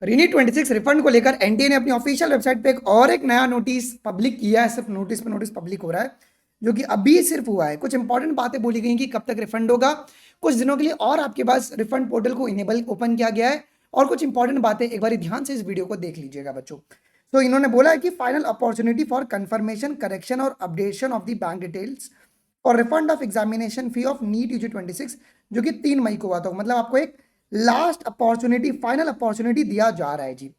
René 26 refund को लेकर NTA ने अपनी ऑफिशियल वेबसाइट पे एक नया नोटिस पब्लिक किया है। सिर्फ नोटिस पे नोटिस पब्लिक हो रहा है, जो कि अभी सिर्फ हुआ है। कुछ इंपॉर्टेंट बातें बोली गई कि कब तक रिफंड होगा, कुछ दिनों के लिए और आपके पास रिफंड पोर्टल को इनेबल ओपन किया गया है, और कुछ इंपॉर्टेंट बातें एक बार ध्यान से इस वीडियो को देख लीजिएगा बच्चों। तो इन्होंने बोला है कि final opportunity for confirmation, correction और updation of the bank details और refund of examination fee of NEET UG 26, जो कि 3 मई को हुआ था। मतलब आपको एक लास्ट अपॉर्चुनिटी, फाइनल अपॉर्चुनिटी दिया जा रहा है जी।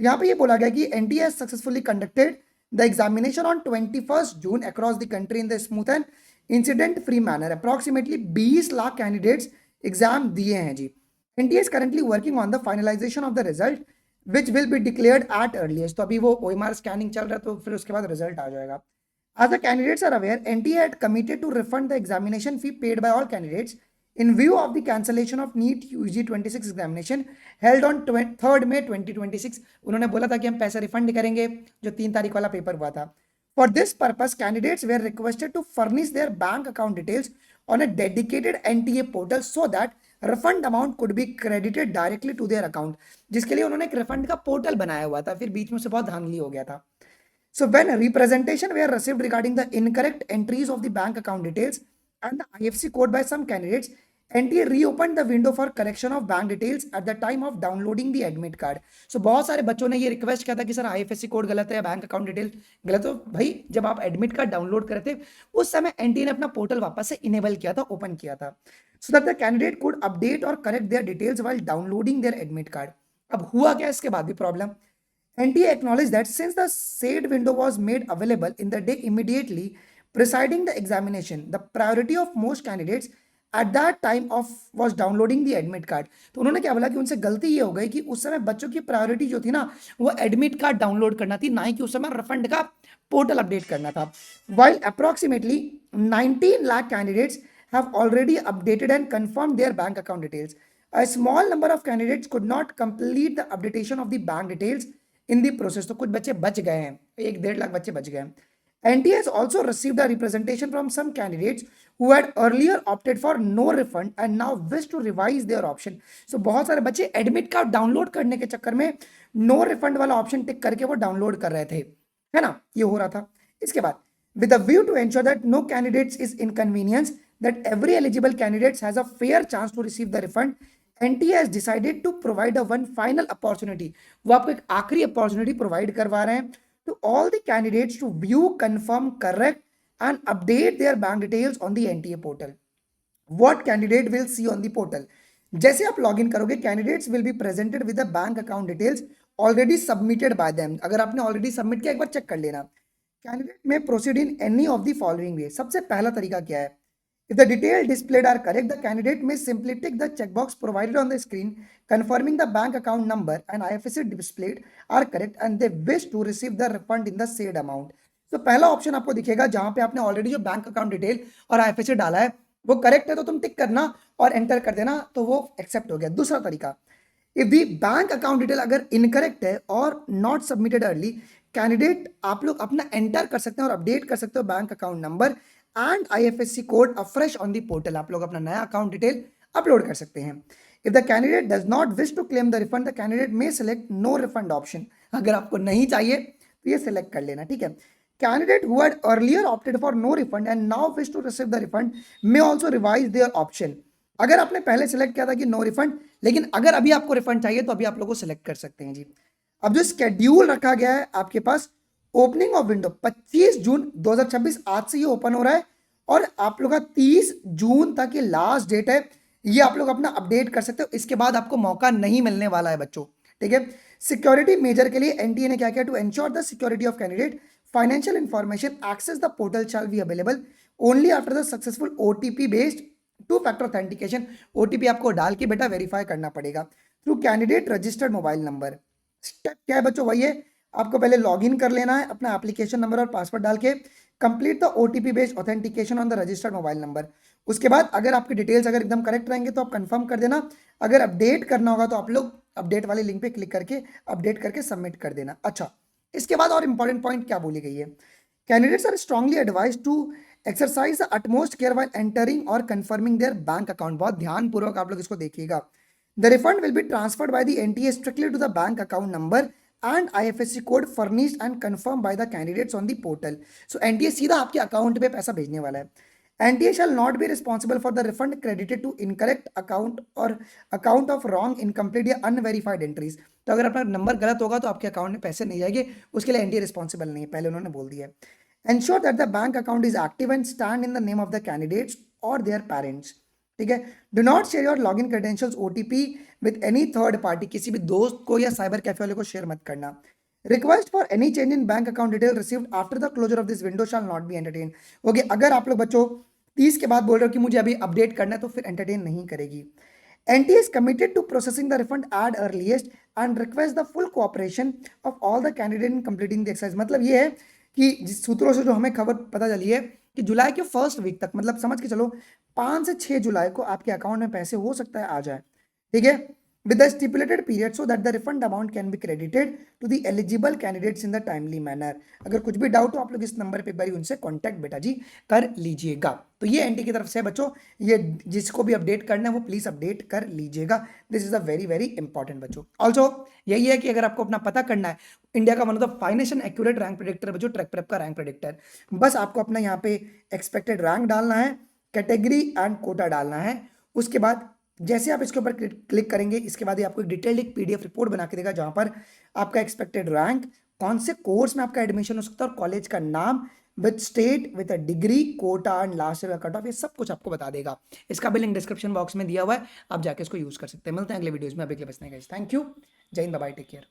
यहाँ पे ये बोला गया कि NTA has successfully conducted the examination on 21 June across the country in the smooth and incident free manner. Approximately 20 lakh candidates exam दिए हैं जी। NTA is currently working on the finalisation of the result which will be declared at earliest. तो अभी वो OMR scanning चल रहा है, तो फिर उसके बाद रिजल्ट आ जाएगा। As the candidates are aware, NTA had committed to refund the examination fee paid by all candidates in view of the cancellation of NEET UG 26 examination held on 3rd May 2026। उन्होंने बोला था कि हम पैसा refund करेंगे जो 3 तारीख वाला पेपर हुआ था। For this purpose, candidates were requested to furnish their bank account details on a dedicated NTA portal so that refund amount could be credited directly to their account। जिसके लिए उन्होंने एक रिफंड का पोर्टल बनाया हुआ था, फिर बीच में से बहुत धांधली हो गया था। So when representation were received regarding the incorrect entries of the bank account details and the IFSC code by some candidates, NTA reopened the window for correction of bank details at the time of downloading the admit card। So बहुत सारे बच्चों ने ये request किया था कि sir IFSC code गलत है या बैंक अकाउंट डिटेल गलत हो। भाई जब आप एडमिट कार्ड डाउनलोड करे थे उस समय एनटीए ने अपना पोर्टल वापस से इनेबल किया था, ओपन किया था, so that the candidate could update और correct their details while downloading their admit card. अब हुआ क्या इसके बाद भी problem. NTA acknowledged that since the said window was made available in the day immediately preceding the examination, the priority of most candidates at that time of was downloading the admit card। तो उन्होंने क्या बोला कि उनसे गलती ये हो गई कि उस समय बच्चों की प्रायोरिटी जो थी ना वो एडमिट कार्ड डाउनलोड करना थी, ना ही कि उस समय रिफंड का पोर्टल अपडेट करना था। While approximately 19 lakh candidates have already updated and confirmed their bank account details, a small number of candidates could not complete the updatation of the bank details in the process. तो कुछ बच्चे बच गए हैं, 1-1.5 लाख बच्चे बच गए हैं। NTA has also received a representation from some candidates who had earlier opted for no refund and now wish to revise their option। So बहुत सारे बच्चे एडमिट कार्ड डाउनलोड करने के चक्कर में नो रिफंड वाला ऑप्शन टिक करके वो डाउनलोड कर रहे थे, है ना, ये हो रहा था। इसके बाद with a view to ensure that no candidates is inconvenienced, that every eligible candidate has a fair chance to receive the refund, NTA has decided to provide a one final opportunity। वो आपको एक आखिरी opportunity provide करवा रहे हैं to all the candidates to view, confirm, correct and update their bank details on the NTA portal। What candidate will see on the portal? जैसे आप login करोगे candidates will be presented with the bank account details already submitted by them. अगर आपने already submit किया एक बार check कर लेना। Candidate में proceed in any of the following वे। सबसे पहला तरीका क्या है? If the details displayed are correct, the candidate may simply tick the checkbox provided on the screen confirming the bank account number and IFSC displayed are correct and they wish to receive the refund in the said amount। तो पहला option आपको दिखेगा जहां पे आपने already जो bank account detail और IFSC डाला है वो करेक्ट है तो तुम टिक करना और एंटर कर देना, तो वो एक्सेप्ट हो गया। दूसरा तरीका, if the bank account detail अगर इनकरेक्ट है और नॉट सबमिटेड अर्ली, कैंडिडेट आप लोग अपना एंटर कर सकते हैं और अपडेट कर सकते हो bank account number and IFSC code afresh on the portal. आप लोग अपना नया अकाउंट डिटेल अपलोड कर सकते हैं। If the candidate does not wish to claim the refund, the candidate may select no refund option. अगर आपको नहीं चाहिए तो ये सेलेक्ट कर लेना, ठीक है। Candidate who had earlier opted for no refund and now wish to receive the refund may also revise their option। अगर आपने पहले सेलेक्ट किया था कि नो रिफंड, लेकिन अगर अभी आपको रिफंड चाहिए तो अभी आप लोग को सेलेक्ट कर सकते हैं जी। अब जो स्केड्यूल रखा गया है आपके पास, ओपनिंग ऑफ विंडो 25 जून 2026 आज से ये ओपन हो रहा है और आप लोग का 30 जून तक ये लास्ट डेट है। ये आप लोग अपना अपडेट कर सकते हो, इसके बाद आपको मौका नहीं मिलने वाला है बच्चों, ठीक है। सिक्योरिटी मेजर के लिए एनटीए ने क्या किया? To ensure the security of candidate, financial information access the portal shall be available only after the successful OTP based two factor authentication. OTP आपको डाल के बेटा वेरीफाई करना पड़ेगा through candidate registered mobile number. Step क्या है बच्चों? वही है, आपको पहले लॉगिन कर लेना है अपना एप्लीकेशन नंबर और पासवर्ड डाल के, complete the OTP based authentication on the registered mobile number. उसके बाद अगर आपकी डिटेल्स अगर एकदम करेक्ट रहेंगे तो आप कंफर्म कर देना। अगर अपडेट करना होगा तो आप लोग अपडेट वाले लिंक पे क्लिक करके अपडेट करके सबमिट कर देना। अच्छा, इसके बाद और इंपॉर्टेंट पॉइंट क्या बोली गई है? Candidates are strongly advised to exercise the utmost care while entering और कंफर्मिंग देयर बैंक अकाउंट। बहुत ध्यानपूर्वक आप लोग इसको देखिएगा। The refund will be transferred by the NTA strictly to the bank account number and IFSC code furnished and confirmed by the candidates on the portal. So NTA सीधा आपके account पे पैसा भेजने वाला है. NTA shall not be responsible for the refund credited to incorrect account or account of wrong, incomplete या unverified entries. तो अगर अपना नंबर गलत होगा तो आपके अकाउंट में पैसे नहीं आएंगे, उसके लिए NTA रिस्पॉन्सिबल नहीं है, पहले उन्होंने बोल दिया है. Ensure that the bank account is active and stand in the name of the candidates or their parents. ठीक है. Do not share your login credentials OTP with any third party. किसी भी दोस्त को या साइबर कैफे वाले को share मत करना. Request for any change in bank account detail received after the closure of this window shall not be entertain. Okay, अगर आप लोग बच्चों 30 के बाद बोल रहे हो कि मुझे अभी अपडेट करना है तो फिर एंटरटेन नहीं करेगी. NTA is committed to processing the refund at earliest and request the full cooperation of all the candidates in completing the exercise. मतलब ये है कि जिस सूत्रों से जो हमें खबर पता चली है कि जुलाई के फर्स्ट वीक तक, मतलब समझ के चलो 5 से 6 जुलाई को आपके अकाउंट में पैसे हो सकता है आ जाए. ठीक है, with the stipulated period so that the refund amount can be credited to the eligible candidates in the timely manner. अगर कुछ भी डाउट हो आप लोग इस नंबर पे एक बार उनसे कांटेक्ट बेटा जी कर लीजिएगा. तो ये एनटी की तरफ से बच्चों, ये जिसको भी अपडेट करना है वो प्लीज अपडेट कर लीजिएगा. This is a very very important बच्चों. ऑल्सो यही है कि अगर आपको अपना पता करना है, इंडिया का one of the finest and accurate rank predictor बच्चों, ट्रैक प्रेप का रैंक प्रेडिक्टर. बस आपको अपना यहाँ पे एक्सपेक्टेड रैंक डालना है, कैटेगरी एंड कोटा डालना है. उसके बाद जैसे आप इसके ऊपर क्लिक करेंगे, इसके बाद ये आपको एक डिटेल्ड एक PDF रिपोर्ट बना के देगा जहां पर आपका एक्सपेक्टेड रैंक, कौन से कोर्स में आपका एडमिशन हो सकता है और कॉलेज का नाम with state with a degree, quota and last year का कट ऑफ, ये सब कुछ आपको बता देगा. इसका भी लिंक डिस्क्रिप्शन बॉक्स में दिया हुआ है, आप जाके इसको यूज कर सकते हैं. मिलते हैं अगले वीडियोज में. अभी के लिए बस नहीं गाइस, थैंक यू, जय हिंद, बाय, टेक केयर.